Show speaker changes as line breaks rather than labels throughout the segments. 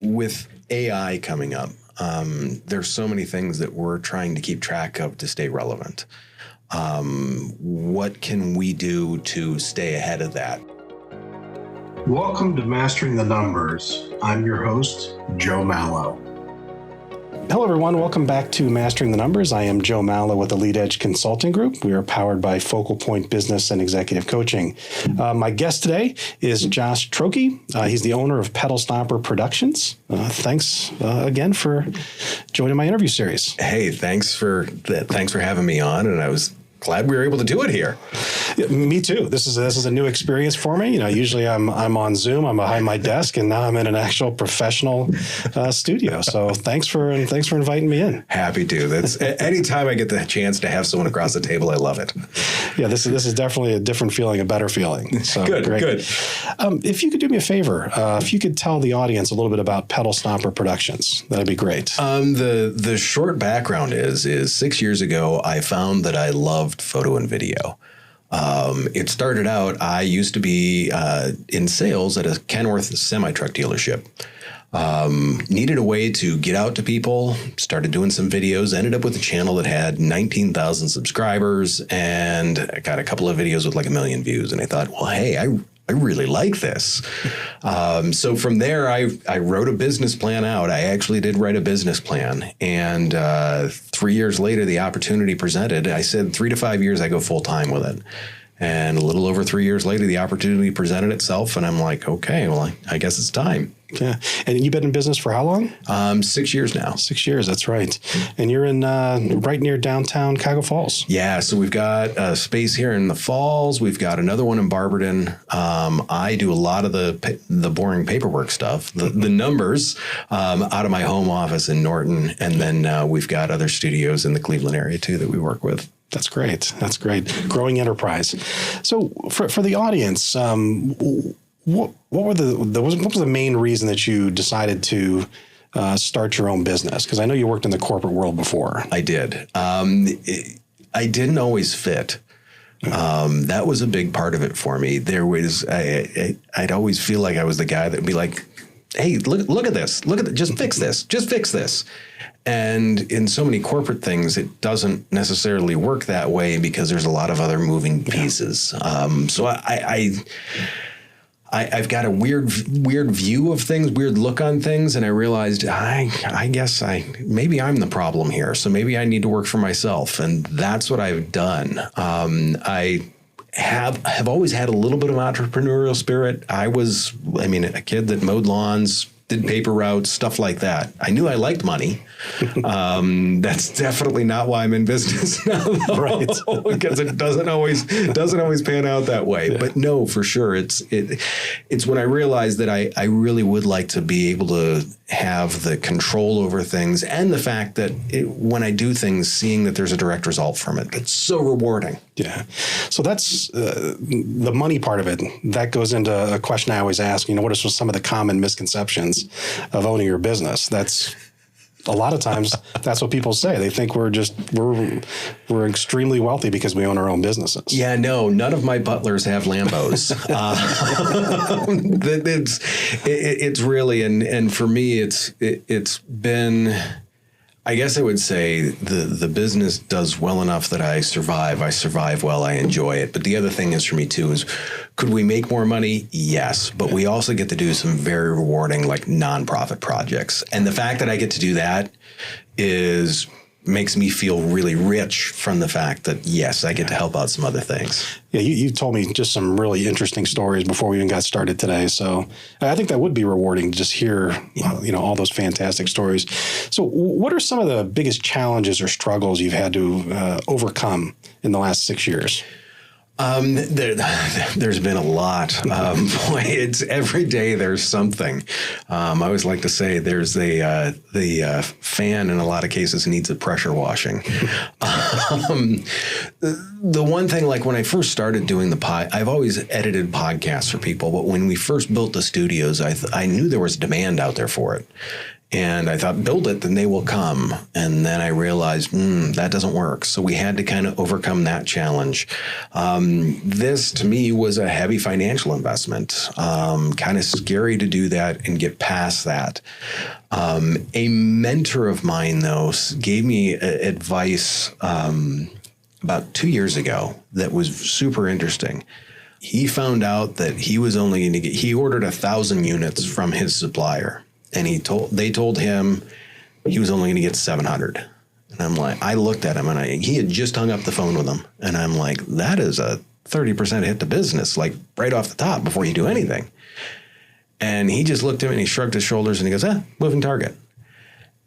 with AI coming up, there's so many things that we're trying to keep track of to stay relevant. What can we do to stay ahead of that?
Welcome to Mastering the Numbers. I'm your host, Joe Mallo.
Hello, everyone. Welcome back to Mastering the Numbers. I am Joe Mallo with the Lead Edge Consulting Group. We are powered by Focal Point Business and Executive Coaching. My guest today is Josh Troche. He's the owner of Pedal Stomper Productions. Thanks again for joining my interview series.
Hey, thanks for having me on, and I was glad we were able to do it here.
Yeah, me too. This is a new experience for me. Usually I'm on Zoom, I'm behind my desk, and now I'm in an actual professional studio. So thanks for inviting me in.
Happy to. That's anytime I get the chance to have someone across the table, I love it.
Yeah, this is definitely a different feeling, a better feeling. So
good.
If you could do me a favor, if you could tell the audience a little bit about Pedal Stomper Productions, that'd be great.
The short background is 6 years ago, I found that I loved photo and video. It started out, I used to be in sales at a Kenworth semi-truck dealership. Needed a way to get out to people, started doing some videos, ended up with a channel that had 19,000 subscribers, and I got a couple of videos with like 1 million views. And I thought, well, hey, I really like this. So from there, I wrote a business plan out. I actually did write a business plan. And 3 years later, the opportunity presented. I said 3 to 5 years, I go full time with it. And a little over 3 years later, the opportunity presented itself. And I'm like, okay, well, I guess it's time.
Yeah. And you've been in business for how long?
6 years now.
6 years, that's right. And you're in right near downtown Cuyahoga Falls.
Yeah, so we've got a space here in the Falls. We've got another one in Barberton. I do a lot of the boring paperwork stuff, the numbers, out of my home office in Norton. And then we've got other studios in the Cleveland area, too, that we work with.
That's great. That's great. Growing enterprise. So for the audience, what was the main reason that you decided to start your own business? Because I know you worked in the corporate world before.
I did. I didn't always fit. That was a big part of it for me. There was I'd always feel like I was the guy that would be like, hey, look at this. Just fix this. Just fix this. And in so many corporate things, it doesn't necessarily work that way because there's a lot of other moving pieces. So I've got a weird view of things, weird look on things, and I realized I guess maybe I'm the problem here. So maybe I need to work for myself, and that's what I've done. I have always had a little bit of entrepreneurial spirit. I was a kid that mowed lawns, did paper routes, stuff like that. I knew I liked money. That's definitely not why I'm in business now, though, right? Because it doesn't always pan out that way. Yeah. But no, for sure, it's when I realized that I really would like to be able to have the control over things, and the fact that when I do things, seeing that there's a direct result from it. It's so rewarding.
Yeah. So that's the money part of it. That goes into a question I always ask. What are some of the common misconceptions of owning your business? That's a lot of times that's what people say. They think we're extremely wealthy because we own our own businesses.
Yeah, no, none of my butlers have Lambos. It's really, and for me, it's been, I guess I would say the business does well enough that I survive. I survive well. I enjoy it. But the other thing is for me too is, could we make more money? Yes. But we also get to do some very rewarding, like nonprofit projects. And the fact that I get to do that makes me feel really rich from the fact that, yes, I get to help out some other things.
Yeah, you told me just some really interesting stories before we even got started today. So I think that would be rewarding to just hear, all those fantastic stories. So what are some of the biggest challenges or struggles you've had to overcome in the last 6 years?
There's been a lot. Boy, it's every day there's something. I always like to say there's the fan in a lot of cases needs a pressure washing. The one thing, like when I first started doing I've always edited podcasts for people, but when we first built the studios, I knew there was demand out there for it. And I thought, build it, then they will come. And then I realized, that doesn't work. So we had to kind of overcome that challenge. This, to me, was a heavy financial investment. Kind of scary to do that and get past that. A mentor of mine, though, gave me advice about 2 years ago that was super interesting. He found out that he was only going to he ordered 1,000 units from his supplier. And they told him he was only going to get 700. And I'm like, I looked at him and he had just hung up the phone with him. And I'm like, that is a 30% hit to business, like right off the top before you do anything. And he just looked at me and he shrugged his shoulders and he goes, moving target.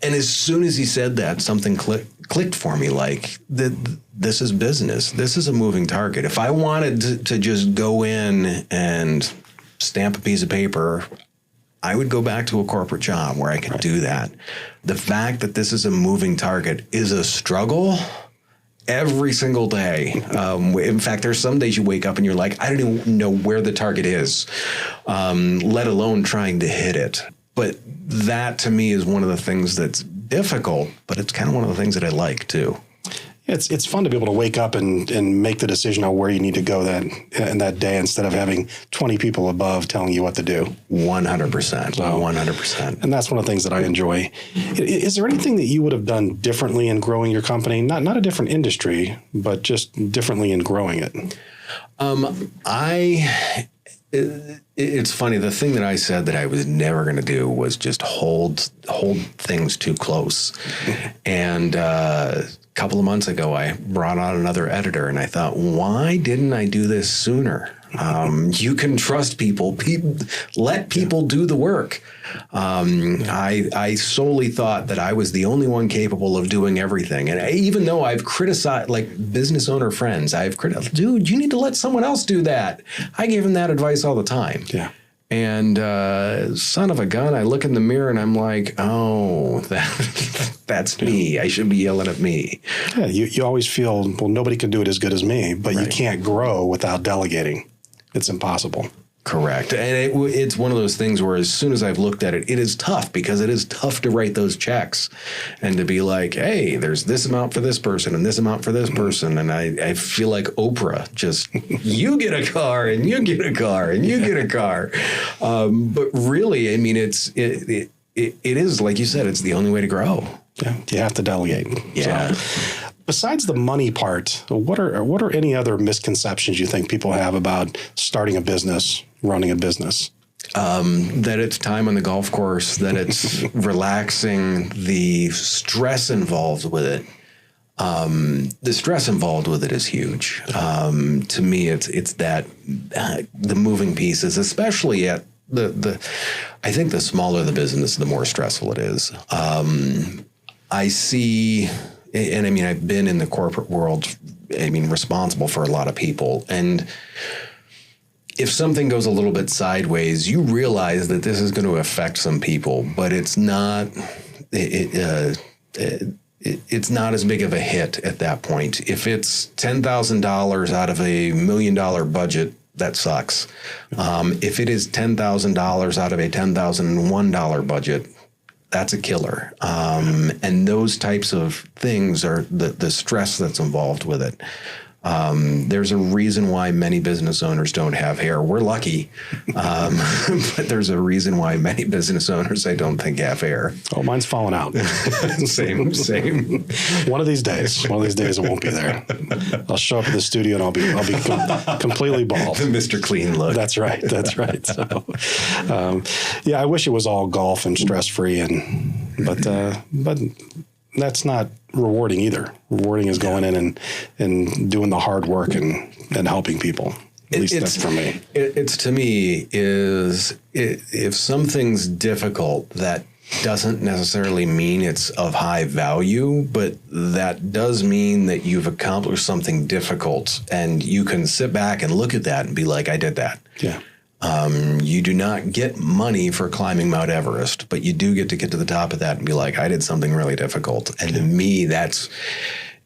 And as soon as he said that, something clicked for me, like this is business. This is a moving target. If I wanted to just go in and stamp a piece of paper, I would go back to a corporate job where I could do that. The fact that this is a moving target is a struggle every single day. In fact, there's some days you wake up and you're like, I don't even know where the target is, let alone trying to hit it. But that to me is one of the things that's difficult, but it's kind of one of the things that I like too.
It's fun to be able to wake up and make the decision on where you need to go that day instead of having 20 people above telling you what to do.
100%.
So,
100%.
And that's one of the things that I enjoy. Is there anything that you would have done differently in growing your company? Not a different industry, but just differently in growing it?
It's funny. The thing that I said that I was never going to do was just hold things too close. And a couple of months ago, I brought on another editor, and I thought, why didn't I do this sooner? You can trust people. Let people do the work. I solely thought that I was the only one capable of doing everything. And even though I've criticized, like business owner friends, dude, you need to let someone else do that. I gave them that advice all the time.
Yeah.
And son of a gun, I look in the mirror and I'm like, oh, that's me. I should be yelling at me.
Yeah, you always feel, well, nobody can do it as good as me, but you can't grow without delegating. It's impossible.
Correct. And it's one of those things where as soon as I've looked at it, it is tough because it is tough to write those checks and to be like, hey, there's this amount for this person and this amount for this person. And I feel like Oprah, just you get a car and you get a car and you get a car. But really, I mean, it is, like you said, it's the only way to grow.
Yeah, you have to delegate.
Yeah.
So, besides the money part, what are any other misconceptions you think people have about starting a business, running a business?
That it's time on the golf course, that it's relaxing, the stress involved with it. The stress involved with it is huge. To me, it's that the moving pieces, especially at I think the smaller the business, the more stressful it is. I see, and I mean, I've been in the corporate world, I mean, responsible for a lot of people. And if something goes a little bit sideways, you realize that this is going to affect some people, but it's not, it's not as big of a hit at that point. If it's $10,000 out of a $1 million budget, that sucks. If it is $10,000 out of a $10,001 budget, that's a killer. And those types of things are the stress that's involved with it. There's a reason why many business owners don't have hair. We're lucky, but there's a reason why many business owners, I don't think, have hair.
Oh, mine's falling out.
Same.
One of these days it won't be there. I'll show up at the studio and I'll be completely bald.
The Mr. Clean look.
That's right. So, yeah, I wish it was all golf and stress free, but that's not rewarding either. Rewarding is going in and doing the hard work and helping people. At least that's for me.
It's to me is if something's difficult, that doesn't necessarily mean it's of high value, but that does mean that you've accomplished something difficult, and you can sit back and look at that and be like, I did that. Yeah. You do not get money for climbing Mount Everest, but you do get to the top of that and be like, I did something really difficult. And to me, that's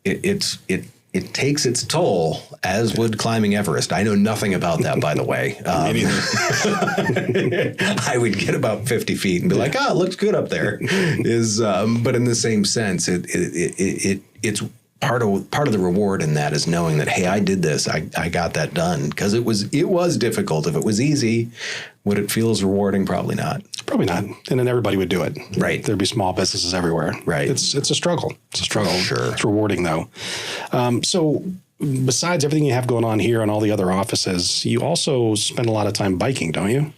it it takes its toll, as would climbing Everest. I know nothing about that, by the way.
Me neither.
I would get about 50 feet and be like, it looks good up there. But in the same sense, it's part of the reward in that is knowing that, hey, I did this. I got that done, because it was difficult. If it was easy, would it feel as rewarding? Probably not.
Probably not. And then everybody would do it.
Right.
There'd be small businesses everywhere.
Right.
It's a struggle. It's a struggle.
Sure.
It's rewarding, though. So besides everything you have going on here and all the other offices, you also spend a lot of time biking, don't you?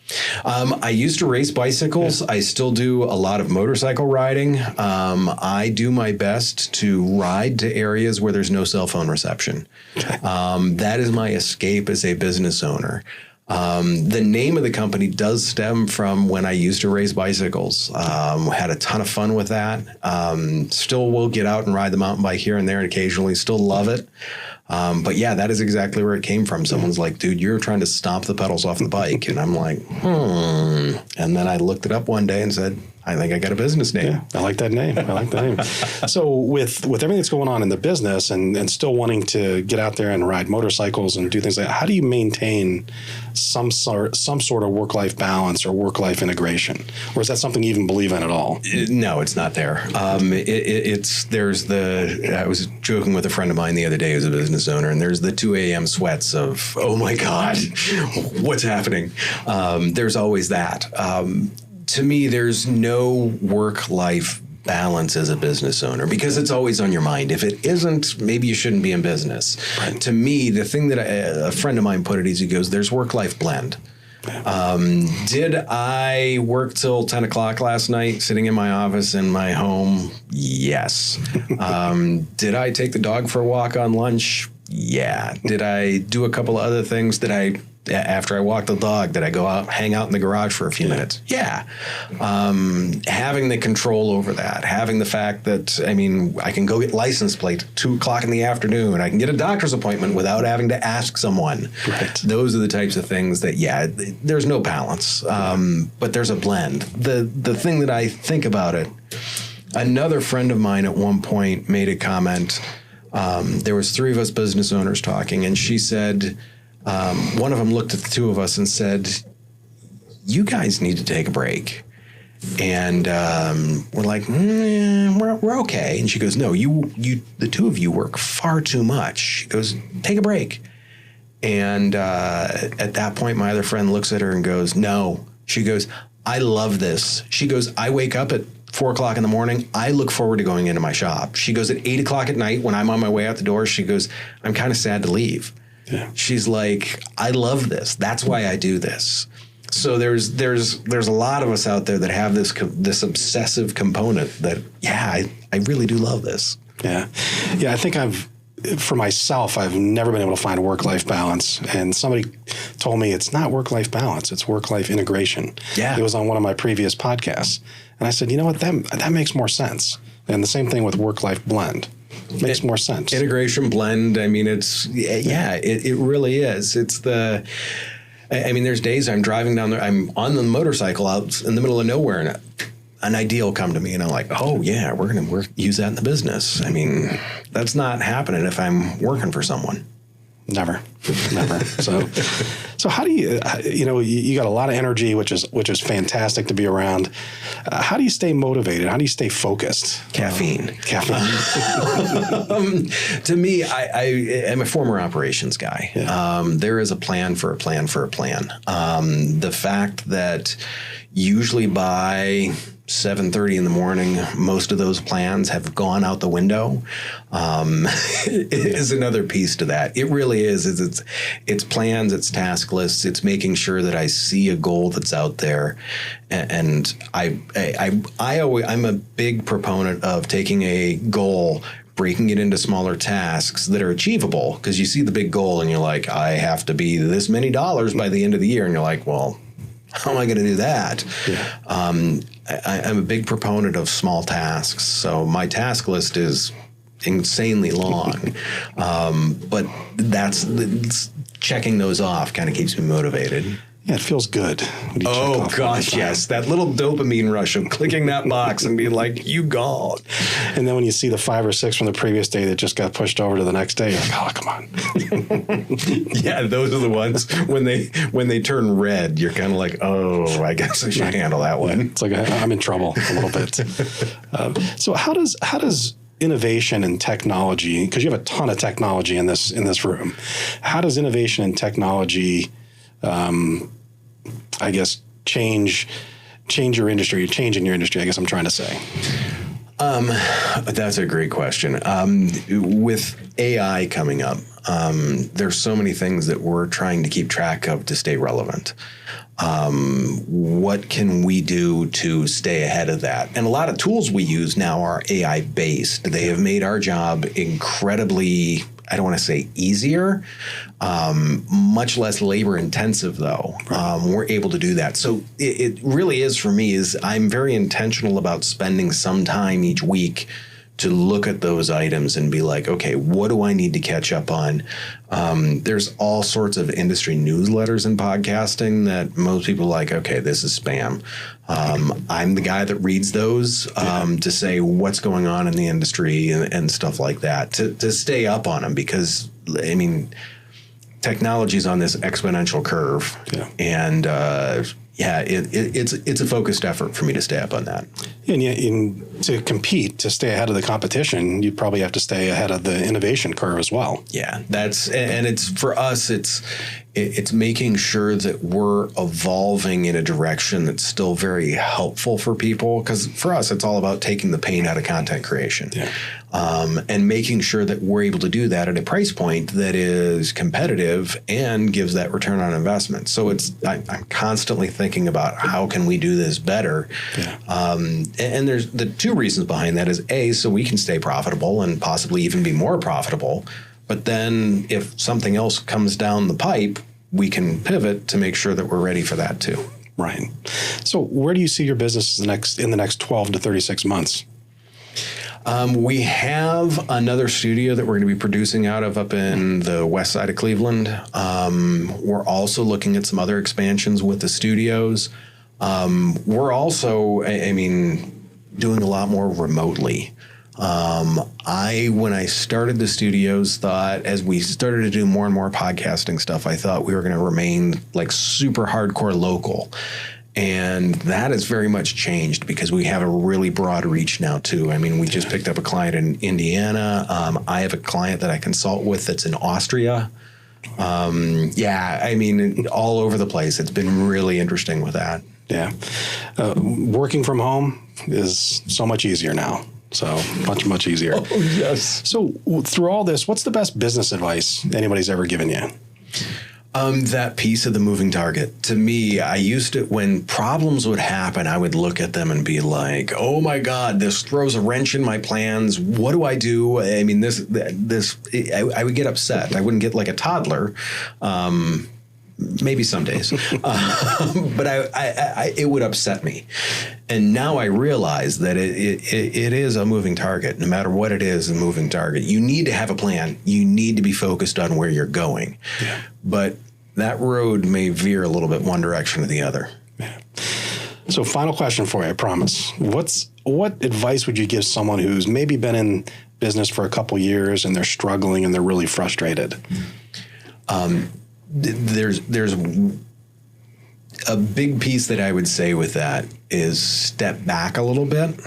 I used to race bicycles. I still do a lot of motorcycle riding. I do my best to ride to areas where there's no cell phone reception. Okay. That is my escape as a business owner. The name of the company does stem from when I used to race bicycles. Had a ton of fun with that. Still will get out and ride the mountain bike here and there and occasionally, still love it. But yeah, that is exactly where it came from. Someone's like, dude, you're trying to stomp the pedals off the bike. And I'm like, And then I looked it up one day and said, I think I got a business name.
Yeah, I like that name. So with everything that's going on in the business and still wanting to get out there and ride motorcycles and do things like that, how do you maintain some sort of work-life balance or work-life integration? Or is that something you even believe in at all?
No, it's not there. I was joking with a friend of mine the other day who's a business owner, and there's the 2 a.m. sweats of, oh my God, what's happening? There's always that. To me, there's no work-life balance as a business owner because it's always on your mind. If it isn't, maybe you shouldn't be in business. Right. To me, the thing that a friend of mine put it is, he goes, there's work-life blend. Did I work till 10 o'clock last night sitting in my office in my home? Yes. Did I take the dog for a walk on lunch? Yeah. Did I do a couple of other things? After I walked the dog, did I go out, hang out in the garage for a few minutes? Yeah. Having the control over that, having the fact that, I can go get license plate at 2 o'clock in the afternoon. I can get a doctor's appointment without having to ask someone. Right. Those are the types of things that, there's no balance, but there's a blend. The thing that I think about it, another friend of mine at one point made a comment. There was 3 of us business owners talking, and she said, one of them looked at the 2 of us and said, you guys need to take a break. And we're like, we're okay. And she goes, no, you, the 2 of you work far too much. She goes, take a break. And at that point, my other friend looks at her and goes, no. She goes, I love this. She goes, I wake up at 4 o'clock in the morning. I look forward to going into my shop. She goes, at 8 o'clock at night, when I'm on my way out the door, she goes, I'm kind of sad to leave. Yeah. She's like, I love this. That's why I do this. So there's a lot of us out there that have this obsessive component that, I really do love this. Yeah.
Yeah. I think for myself, I've never been able to find a work-life balance. And somebody told me it's not work-life balance, it's work-life integration. Yeah. It was on one of my previous podcasts. And I said, you know what, that makes more sense. And the same thing with work-life blend. Makes more sense.
Integration, blend. It really is. There's days I'm driving down there, I'm on the motorcycle out in the middle of nowhere, and an idea will come to me, and I'm like, oh yeah, we're going to use that in the business. That's not happening if I'm working for someone.
Never. So how do you got a lot of energy, which is fantastic to be around. How do you stay motivated? How do you stay focused?
Caffeine. To me, I am a former operations guy. Yeah. There is a plan for a plan for a plan. The fact that usually by 7:30 in the morning, most of those plans have gone out the window. Is another piece to that. It really is. It's plans, it's task lists, it's making sure that I see a goal that's out there. And I'm a big proponent of taking a goal, breaking it into smaller tasks that are achievable, because you see the big goal and you're like, I have to be this many dollars by the end of the year. And you're like, well, how am I going to do that? Yeah. I'm a big proponent of small tasks. So my task list is insanely long. But checking those off kind of keeps me motivated.
Yeah, it feels good. When you check
Oh
off
gosh, yes. That little dopamine rush of clicking that box and being like, you gone.
And then when you see the 5 or 6 from the previous day that just got pushed over to the next day, you're like, oh, come on.
Yeah, those are the ones when they turn red, you're kind of like, oh, I guess I should handle that one.
It's like I'm in trouble a little bit. So how does innovation and technology, because you have a ton of technology in this room, how does innovation and technology I guess change your industry, change in your industry, I guess I'm trying to say?
That's a great question. With AI coming up, there's so many things that we're trying to keep track of to stay relevant. What can we do to stay ahead of that? And a lot of tools we use now are AI based. They have made our job incredibly, I don't want to say easier, much less labor intensive though. We're able to do that. So it really is, for me, is I'm very intentional about spending some time each week to look at those items and be like, okay, what do I need to catch up on? There's all sorts of industry newsletters in podcasting that most people are like, okay, this is spam. I'm the guy that reads those to say what's going on in the industry and stuff like that, to stay up on them, because, I mean, technology is on this exponential curve. Yeah. And it's a focused effort for me to stay up on that.
And to compete, to stay ahead of the competition, you'd probably have to stay ahead of the innovation curve as well.
Yeah, it's for us, it's making sure that we're evolving in a direction that's still very helpful for people. Because for us, it's all about taking the pain out of content creation. Yeah. And making sure that we're able to do that at a price point that is competitive and gives that return on investment. So I'm constantly thinking about how can we do this better. Yeah. And there's the two reasons behind that is A, so we can stay profitable and possibly even be more profitable. But then if something else comes down the pipe, we can pivot to make sure that we're ready for that too.
Right. So where do you see your business in the next 12 to 36 months?
We have another studio that we're going to be producing out of up in the west side of Cleveland. We're also looking at some other expansions with the studios. We're also, doing a lot more remotely. When I started the studios, thought as we started to do more and more podcasting stuff, I thought we were going to remain like super hardcore local. And that has very much changed because we have a really broad reach now, too. I mean, we just picked up a client in Indiana. I have a client that I consult with that's in Austria. All over the place. It's been really interesting with that.
Yeah. Working from home is so much easier now. So much easier.
Oh, yes.
So through all this, what's the best business advice anybody's ever given you?
That piece of the moving target. To me, I used to, when problems would happen, I would look at them and be like, oh my God, this throws a wrench in my plans. What do I do? I mean, I would get upset. I wouldn't get like a toddler. Maybe some days, but it would upset me. And now I realize that it is a moving target. No matter what it is, a moving target. You need to have a plan. You need to be focused on where you're going. Yeah. But that road may veer a little bit one direction or the other.
Yeah. So final question for you, I promise. What advice would you give someone who's maybe been in business for a couple years and they're struggling and they're really frustrated?
There's a big piece that I would say with that is step back a little bit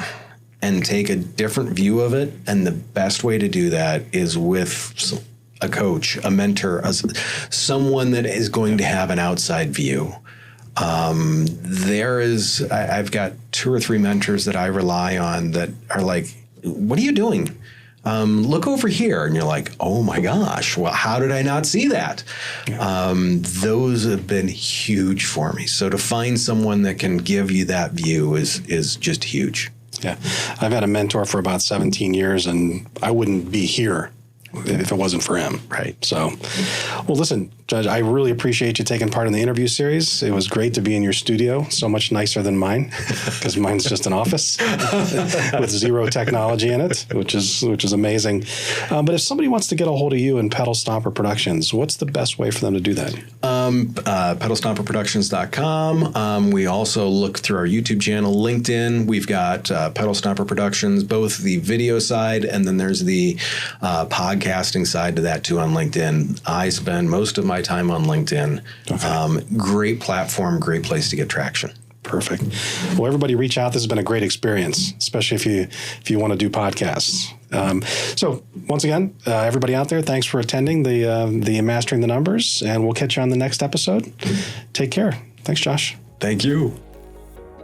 and take a different view of it. And the best way to do that is with a coach, a mentor, someone that is going to have an outside view. I've got 2 or 3 mentors that I rely on that are like, what are you doing? Look over here. And you're like, oh my gosh, well, how did I not see that? Yeah. Those have been huge for me. So to find someone that can give you that view is just huge.
Yeah. I've had a mentor for about 17 years and I wouldn't be here if it wasn't for him.
Right.
So, well, listen, Judge, I really appreciate you taking part in the interview series. It was great to be in your studio, so much nicer than mine, because mine's just an office with zero technology in it, which is amazing. But if somebody wants to get a hold of you and Pedal Stomper Productions, what's the best way for them to do that?
pedalstomperproductions.com. We also look through our YouTube channel, LinkedIn. We've got Pedal Stomper Productions, both the video side and then there's the podcasting side to that too on LinkedIn. I spend most of my time on LinkedIn. Okay. Great platform, great place to get traction.
Perfect. Well, everybody reach out. This has been a great experience, especially if you want to do podcasts. So once again, everybody out there, thanks for attending the Mastering the Numbers, and we'll catch you on the next episode. Take care. Thanks, Josh.
Thank you.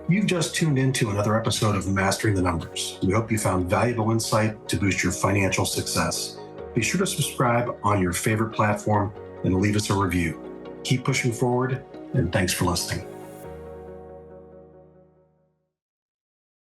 You've just tuned into another episode of Mastering the Numbers. We hope you found valuable insight to boost your financial success. Be sure to subscribe on your favorite platform and leave us a review. Keep pushing forward, and thanks for listening.